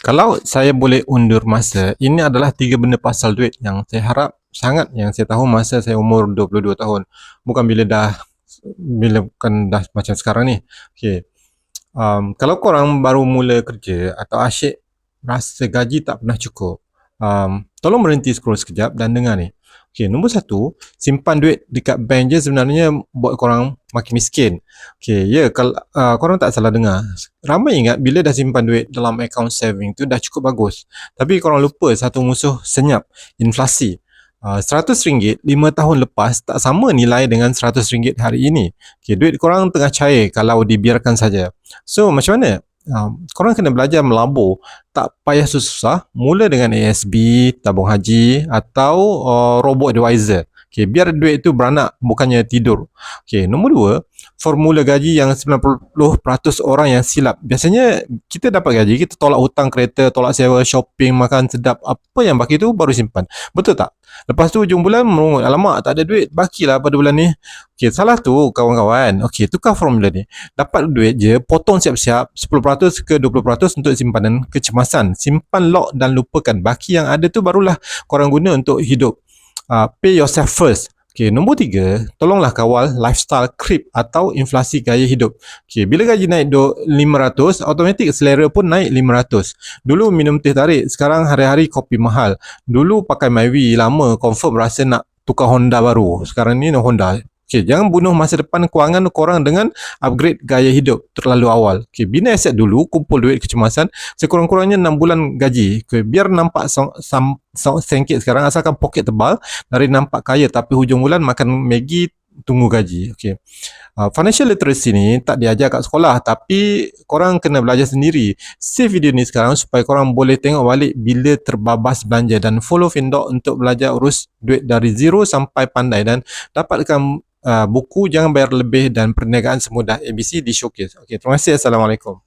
Kalau saya boleh undur masa, ini adalah 3 benda pasal duit yang saya harap sangat yang saya tahu masa saya umur 22 tahun. Bukan bukan dah macam sekarang ni. Okey. Kalau korang baru mula kerja atau asyik rasa gaji tak pernah cukup, tolong berhenti scroll sekejap dan dengar ni. Okey, nombor satu, simpan duit dekat bank je sebenarnya buat korang makin miskin. Okey, ya, kalau korang tak salah dengar. Ramai ingat bila dah simpan duit dalam account saving tu dah cukup bagus. Tapi korang lupa satu musuh senyap, inflasi. RM100 5 tahun lepas tak sama nilai dengan RM100 hari ini. Okay, duit korang tengah cair kalau dibiarkan saja. So macam mana? Korang kena belajar melabur. Tak payah susah-susah. Mula dengan ASB, tabung haji atau robo advisor. Okay, biar duit tu beranak bukannya tidur. Okay, nombor dua, formula gaji yang 90% orang yang silap. Biasanya kita dapat gaji, kita tolak hutang kereta, tolak sewa, shopping, makan sedap, apa yang baki tu baru simpan. Betul tak? Lepas tu hujung bulan merungut, alamak tak ada duit, bakilah pada bulan ni. Okay, salah tu kawan-kawan. Okay, tukar formula ni. Dapat duit je, potong siap-siap 10% ke 20% untuk simpanan kecemasan. Simpan lock dan lupakan. Baki yang ada tu barulah korang guna untuk hidup. Pay yourself first. Okay, nombor 3, tolonglah kawal lifestyle creep atau inflasi gaya hidup. Okay, bila gaji naik 500, automatik selera pun naik 500. Dulu minum teh tarik, sekarang hari-hari kopi mahal. Dulu pakai Myvi lama, confirm rasa nak tukar Honda baru. Sekarang ni no Honda. Okay, jangan bunuh masa depan kewangan korang dengan upgrade gaya hidup terlalu awal. Okay, bina aset dulu, kumpul duit kecemasan, sekurang-kurangnya 6 bulan gaji. Okay, biar nampak sengkit sekarang, asalkan poket tebal, dari nampak kaya tapi hujung bulan makan Maggi tunggu gaji. Okay. Financial literacy ni tak diajar kat sekolah, tapi korang kena belajar sendiri. Save video ni sekarang supaya korang boleh tengok balik bila terbabas belanja, dan follow Findok untuk belajar urus duit dari zero sampai pandai, dan dapatkan buku Jangan Bayar Lebih dan Perniagaan Semudah ABC di Showcase. Okay, terima kasih. Assalamualaikum.